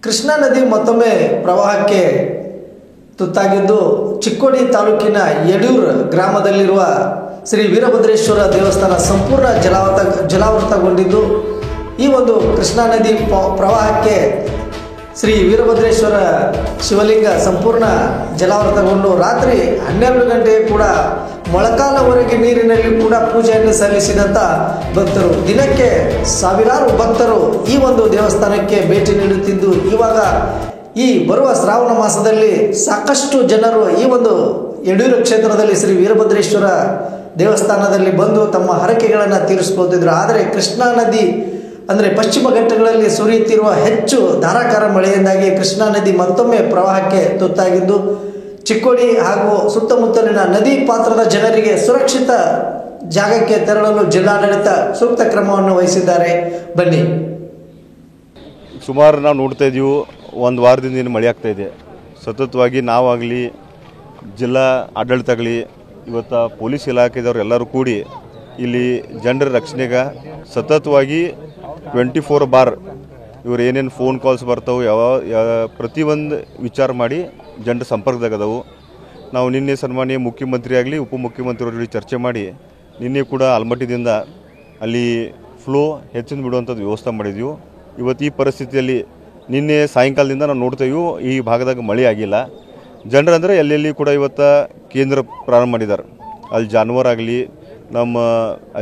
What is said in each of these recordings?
ಕೃಷ್ಣಾ ನದಿ ಮತ್ತೊಮ್ಮೆ ಪ್ರವಾಹಕ್ಕೆ ತುತ್ತಾಗಿದ್ದು ಚಿಕ್ಕೋಡಿ ತಾಲೂಕಿನ ಯಡೂರು ಗ್ರಾಮದಲ್ಲಿರುವ ಶ್ರೀ ವೀರಭದ್ರೇಶ್ವರ ದೇವಸ್ಥಾನ ಸಂಪೂರ್ಣ ಜಲಾವೃತಗೊಂಡಿದ್ದು ಈ ಒಂದು ಕೃಷ್ಣಾ ನದಿ ಪ್ರವಾಹಕ್ಕೆ ಶ್ರೀ ವೀರಭದ್ರೇಶ್ವರ ಶಿವಲಿಂಗ ಸಂಪೂರ್ಣ ಜಲಾವೃತಗೊಂಡು ರಾತ್ರಿ 12 ಗಂಟೆಗೆ ಕೂಡ ಮೊಳಕಾಲವರೆಗೆ ನೀರಿನಲ್ಲಿ ಕೂಡ ಪೂಜೆಯನ್ನು ಸಲ್ಲಿಸಿದಂಥ ಭಕ್ತರು ದಿನಕ್ಕೆ ಸಾವಿರಾರು ಭಕ್ತರು ಈ ಒಂದು ದೇವಸ್ಥಾನಕ್ಕೆ ಭೇಟಿ ನೀಡುತ್ತಿದ್ದು ಇವಾಗ ಈ ಬರುವ ಶ್ರಾವಣ ಮಾಸದಲ್ಲಿ ಸಾಕಷ್ಟು ಜನರು ಈ ಒಂದು ಯಡೂರು ಕ್ಷೇತ್ರದಲ್ಲಿ ಶ್ರೀ ವೀರಭದ್ರೇಶ್ವರ ದೇವಸ್ಥಾನದಲ್ಲಿ ಬಂದು ತಮ್ಮ ಹರಕೆಗಳನ್ನು ತೀರಿಸ್ಕೊಳ್ತಿದ್ರು. ಆದರೆ ಕೃಷ್ಣಾ ನದಿ ಅಂದರೆ ಪಶ್ಚಿಮ ಘಟ್ಟಗಳಲ್ಲಿ ಸುರಿಯುತ್ತಿರುವ ಹೆಚ್ಚು ಧಾರಾಕಾರ ಮಳೆಯಿಂದಾಗಿ ಕೃಷ್ಣಾ ನದಿ ಮತ್ತೊಮ್ಮೆ ಪ್ರವಾಹಕ್ಕೆ ತುತ್ತಾಗಿದ್ದು ಚಿಕ್ಕೋಡಿ ಹಾಗೂ ಸುತ್ತಮುತ್ತಲಿನ ನದಿ ಪಾತ್ರದ ಜನರಿಗೆ ಸುರಕ್ಷಿತ ಜಾಗಕ್ಕೆ ತೆರಳಲು ಜಿಲ್ಲಾಡಳಿತ ಸೂಕ್ತ ಕ್ರಮವನ್ನು ವಹಿಸಿದ್ದಾರೆ. ಬನ್ನಿ. ಸುಮಾರು ನಾವು ನೋಡ್ತಾ ಇದ್ದೀವಿ, ಒಂದು ವಾರದಿಂದ ಮಳೆ ಆಗ್ತಾ ಇದೆ. ಸತತವಾಗಿ ನಾವಾಗಲಿ ಜಿಲ್ಲಾ ಆಡಳಿತ ಆಗಲಿ ಇವತ್ತು ಪೊಲೀಸ್ ಇಲಾಖೆದವ್ರು ಎಲ್ಲರೂ ಕೂಡಿ ಇಲ್ಲಿ ಜನರ ರಕ್ಷಣೆಗೆ ಸತತವಾಗಿ 24 ಇವ್ರು ಏನೇನು ಫೋನ್ ಕಾಲ್ಸ್ ಬರ್ತಾವೆ ಪ್ರತಿಯೊಂದು ವಿಚಾರ ಮಾಡಿ ಜನರ ಸಂಪರ್ಕದಾಗದವು. ನಾವು ನಿನ್ನೆ ಸನ್ಮಾನ್ಯ ಮುಖ್ಯಮಂತ್ರಿ ಆಗಲಿ ಉಪಮುಖ್ಯಮಂತ್ರಿಯವ್ರ ಜೊತೆ ಚರ್ಚೆ ಮಾಡಿ ನಿನ್ನೆ ಕೂಡ ಆಲ್ಮಟ್ಟಿದಿಂದ ಅಲ್ಲಿ ಫ್ಲೋ ಹೆಚ್ಚಿನ ಬಿಡುವಂಥದ್ದು ವ್ಯವಸ್ಥೆ ಮಾಡಿದ್ವಿ. ಇವತ್ತು ಈ ಪರಿಸ್ಥಿತಿಯಲ್ಲಿ ನಿನ್ನೆ ಸಾಯಂಕಾಲದಿಂದ ನಾವು ನೋಡ್ತೇವೆ ಈ ಭಾಗದಾಗ ಮಳೆ ಆಗಿಲ್ಲ. ಜನರಂದರೆ ಎಲ್ಲೆಲ್ಲಿ ಕೂಡ ಇವತ್ತು ಕೇಂದ್ರ ಪ್ರಾರಂಭ ಮಾಡಿದ್ದಾರೆ. ಅಲ್ಲಿ ಜಾನುವಾರಾಗಲಿ ನಮ್ಮ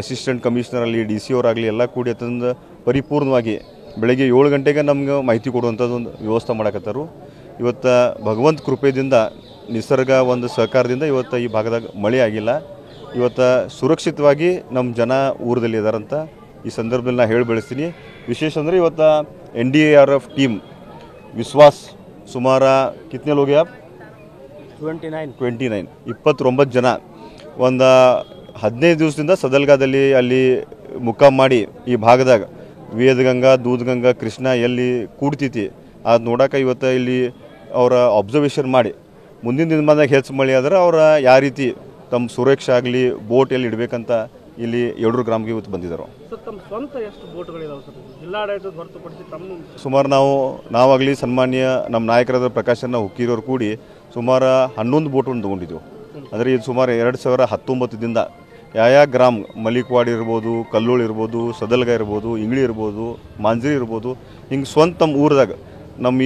ಅಸಿಸ್ಟೆಂಟ್ ಕಮಿಷನರ್ ಆಗಲಿ DC ಅವರಾಗಲಿ ಎಲ್ಲ ಕೂಡಿ ತಂದು ಪರಿಪೂರ್ಣವಾಗಿ ಬೆಳಗ್ಗೆ 7 ಗಂಟೆಗೆ ನಮ್ಗೆ ಮಾಹಿತಿ ಕೊಡುವಂಥದ್ದು ಒಂದು ವ್ಯವಸ್ಥೆ ಮಾಡಕತ್ತಾರು. ಇವತ್ತು ಭಗವಂತ ಕೃಪೆಯಿಂದ ನಿಸರ್ಗ ಒಂದು ಸಹಕಾರದಿಂದ ಇವತ್ತು ಈ ಭಾಗದಾಗ ಮಳೆ ಆಗಿಲ್ಲ. ಇವತ್ತು ಸುರಕ್ಷಿತವಾಗಿ ನಮ್ಮ ಜನ ಊರದಲ್ಲಿ ಇದ್ದಾರಂತ ಈ ಸಂದರ್ಭದಲ್ಲಿ ನಾನು ಹೇಳಿ ಬೆಳೆಸ್ತೀನಿ. ವಿಶೇಷ ಅಂದರೆ ಇವತ್ತು NDRF ಟೀಮ್ ವಿಶ್ವಾಸ್ ಸುಮಾರು ಕಿತ್ನೆ ಲೋಗ್ ಆಪ್ 29 ಜನ ಒಂದು 15 ದಿವಸದಿಂದ ಸದಲ್ಗಾದಲ್ಲಿ ಅಲ್ಲಿ ಮುಖಾಮ್ ಮಾಡಿ ಈ ಭಾಗದಾಗ ವೇದಗಂಗಾ ದೂದ್ಗಂಗಾ ಕೃಷ್ಣ ಎಲ್ಲಿ ಕೂಡ್ತೈತಿ ಅದು ನೋಡೋಕೆ ಇವತ್ತು ಇಲ್ಲಿ ಅವರ ಅಬ್ಸರ್ವೇಷನ್ ಮಾಡಿ ಮುಂದಿನ ದಿನಮಾನದಾಗ ಹೆಚ್ಚು ಮಳೆ ಆದ್ರೆ ಅವರ ಯಾವ ರೀತಿ ತಮ್ಮ ಸುರಕ್ಷೆ ಆಗಲಿ ಬೋಟ್ ಎಲ್ಲಿ ಇಡಬೇಕಂತ ಇಲ್ಲಿ ಯಡೂರು ಗ್ರಾಮಕ್ಕೆ ಇವತ್ತು ಬಂದಿದ್ದಾರೆ. ಸುಮಾರು ನಾವಾಗಲಿ ಸನ್ಮಾನ್ಯ ನಮ್ಮ ನಾಯಕರಾದ ಪ್ರಕಾಶನ ಹುಕ್ಕೀರವ್ರು ಕೂಡಿ ಸುಮಾರು 11 ಬೋಟನ್ನು ತೊಗೊಂಡಿದ್ದೆವು. ಅಂದರೆ ಇದು ಸುಮಾರು 2019ದಿಂದ ಯಾವ ಗ್ರಾಮ ಮಲಿಕ್ವಾಡಿ ಇರ್ಬೋದು, ಕಲ್ಲೋಳಿ ಇರ್ಬೋದು, ಸದಲ್ಗ ಇರ್ಬೋದು, ಇಂಗ್ಳಿ ಇರ್ಬೋದು, ಮಾಂಜ್ರಿ ಇರ್ಬೋದು, ಹಿಂಗೆ ಸ್ವಂತ ನಮ್ಮ ಊರದಾಗ ನಮ್ಮ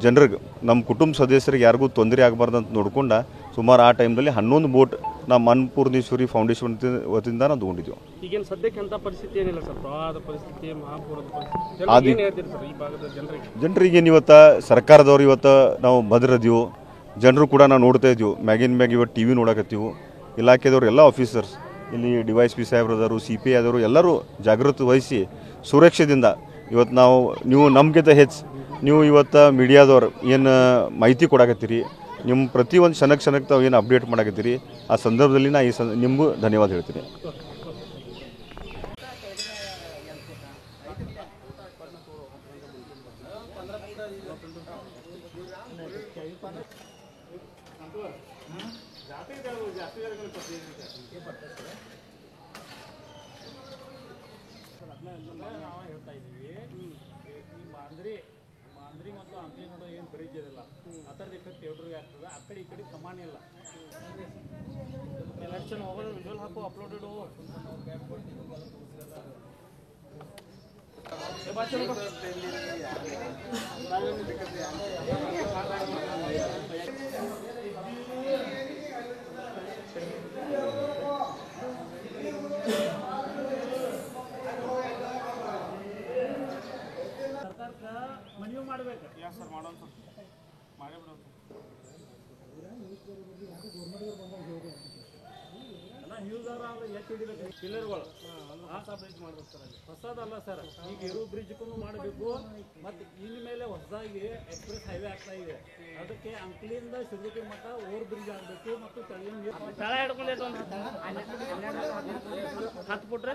ಜನರಿಗೆ ನಮ್ಮ ಕುಟುಂಬ ಸದಸ್ಯರಿಗೆ ಯಾರಿಗೂ ತೊಂದರೆ ಆಗಬಾರ್ದು ಅಂತ ನೋಡ್ಕೊಂಡ ಸುಮಾರು ಆ ಟೈಮ್ದಲ್ಲಿ 11 ಬೋಟ್ ನಮ್ಮ ಅನ್ನಪೂರ್ಣೇಶ್ವರಿ ಫೌಂಡೇಶನ್ ವತಿಯಿಂದ ನಾವು ತೊಗೊಂಡಿದ್ದೆವು. ಈಗೇನು ಸದ್ಯಕ್ಕೆ ಅಂತ ಪರಿಸ್ಥಿತಿ ಏನಿಲ್ಲ ಸರ್, ಪ್ರವಾಹದ ಪರಿಸ್ಥಿತಿ, ಮಹಾಪೂರದ ಪರಿಸ್ಥಿತಿ ಜನರಿಗೇನು ಇವತ್ತು ಸರ್ಕಾರದವ್ರು ಇವತ್ತು ನಾವು ಭದ್ರದೀವು. ಜನರು ಕೂಡ ನಾವು ನೋಡ್ತಾ ಇದ್ದೀವಿ, ಮ್ಯಾಗಿನ ಮ್ಯಾಗ ಇವತ್ತು TV ನೋಡಕತ್ತೀವಿ. ಇಲಾಖೆದವ್ರು ಎಲ್ಲ ಆಫೀಸರ್ಸ್ ಇಲ್ಲಿ DYSP ಸಾಹೇಬ್ರದವರು, CPI ಆದವರು ಎಲ್ಲರೂ ಜಾಗೃತಿ ವಹಿಸಿ ಸುರಕ್ಷೆಯಿಂದ ಇವತ್ತು ನೀವು ನಮಗಿಂತ ಹೆಚ್ಚು ನೀವು ಇವತ್ತು ಮೀಡಿಯಾದವ್ರು ಏನು ಮಾಹಿತಿ ಕೊಡಕತ್ತೀರಿ, ನಿಮ್ಮ ಪ್ರತಿಯೊಂದು ಕ್ಷಣಕ್ಕೆ ತಾವು ಏನು ಅಪ್ಡೇಟ್ ಮಾಡಕತ್ತೀರಿ, ಆ ಸಂದರ್ಭದಲ್ಲಿ ನಾನು ನಿಮಗೂ ಧನ್ಯವಾದ ಹೇಳ್ತೀನಿ. ಮಾಂದ್ರಿ ಮತ್ತು ಅಂಕಲಿ ನೋಡೋ ಏನು ಬ್ರಿಡ್ಜ್ ಇರಲ್ಲ, ಆ ಥರದ ಇಫೆಕ್ಟ್ ಯಡೂರಿಗೆ ಆಗ್ತದೆ. ಆ ಕಡೆ ಈ ಕಡೆ ಸಮಾನ ಇಲ್ಲ. ಎಲೆಕ್ಷನ್ ಹೋಗೋದು ವಿಜುವಲ್ ಹಾಕು ಅಪ್ಲೋಡೆಡ್ ಮನವಿ ಮಾಡಬೇಕು. ಯಾ ಸರ್ ಮಾಡೋಣ ಸರ್, ಮಾಡೇ ಬಿಡೋದು. ಎಲ್ಲ ಯೂಸರ್ ಆದ್ರೆ ಎಷ್ಟು ಹಿಡಿಬೇಕು ಪಿಲ್ಲರ್ಗಳು ಬ್ರಿಡ್ಜ್ ಮಾಡ್ಬೇಕು ಸರ್. ಅಲ್ಲಿ ಹೊಸದಲ್ಲ ಸರ್, ಈಗ ಇರೋ ಬ್ರಿಡ್ಜ್ಗೂ ಮಾಡಬೇಕು. ಮತ್ತು ಇನ್ಮೇಲೆ ಹೊಸದಾಗಿ ಎಕ್ಸ್ಪ್ರೆಸ್ ಹೈವೇ ಆಗ್ತಾ ಇದೆ. ಅದಕ್ಕೆ ಅಂಕಲಿಯಿಂದ ಶಿರೂರು ಮಟ್ಟ ಓವರ್ ಬ್ರಿಡ್ಜ್ ಆಗಬೇಕು. ಮತ್ತು ತಳ ಹಿಡ್ಕೊಂಡು ಹತ್ಬಿಟ್ರೆ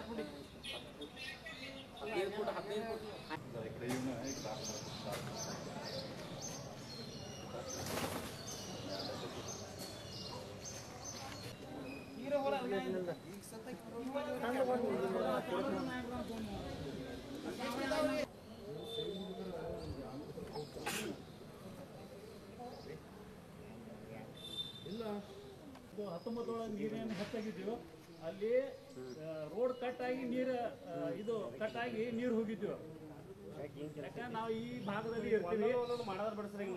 19 ನೀರೇನು ಹೆಚ್ಚಾಗಿದ್ವು ಅಲ್ಲಿ ರೋಡ್ ಕಟ್ ಆಗಿ ನೀರು ಇದು ಕಟ್ ಆಗಿ ನೀರು ಹೋಗಿದ್ವು. ಯಾಕಂದ್ರೆ ನಾವು ಈ ಭಾಗದಲ್ಲಿ ಇರ್ತೀವಿ.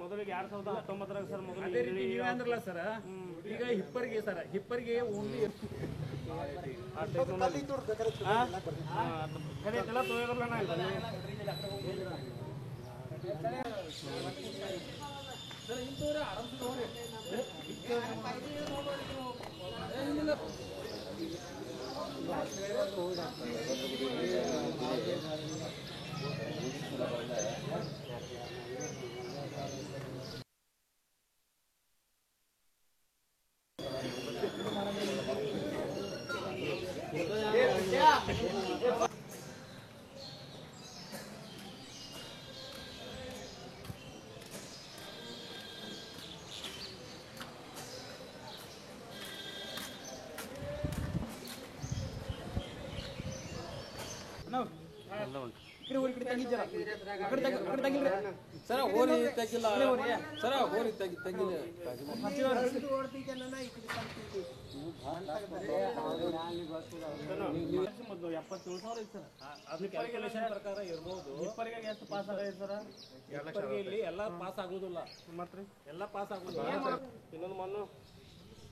ಮೊದಲಿಗೆ 2019 ಸರ್ ಅದೇ ರೀತಿ ನೀವೇ ಅಂದ್ರಲ್ಲ ಸರ್, ಈಗ ಹಿಪ್ಪರಿಗೆ ಸರ್, ಹಿಪ್ಪರಿಗೆ ಓನ್ಲಿ ಸರ ಹೋರಿ ತೆಗಿಲ್ಲ ಸರ ಹೋರಿ ತೆಗಿಲ್ಲ 77,000 ಸರ್. ಅದು ಕ್ಯಾಲ್ಕುಲೇಷನ್ ಪ್ರಕಾರ ಇರ್ಬೋದು. ಹಿಪ್ಪರಿಗೆ ಎಷ್ಟು ಪಾಸ್ ಆಗೈತೆ ಸರ್? ಹಿಪ್ಪರಿಗೆ ಇಲ್ಲಿ ಎಲ್ಲ ಪಾಸ್ ಆಗೋದಿಲ್ಲ, ಮತ್ತೆ ಎಲ್ಲ ಪಾಸ್ ಆಗೋದಿಲ್ಲ. ಇನ್ನೊಂದು ಮಣ್ಣು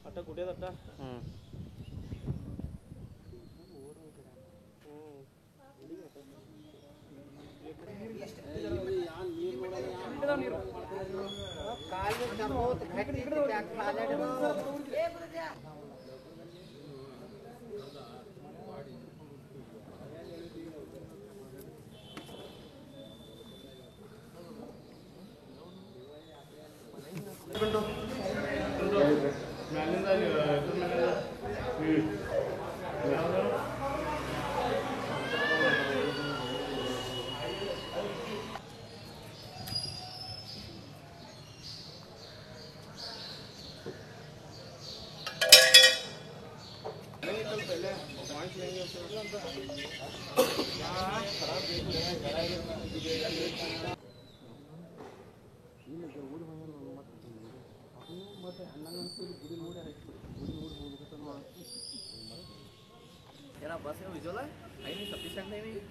ಅಟ್ಟ ಕುಡಿಯೋದಟ್ಟ Era base visual, ini sufficient ini.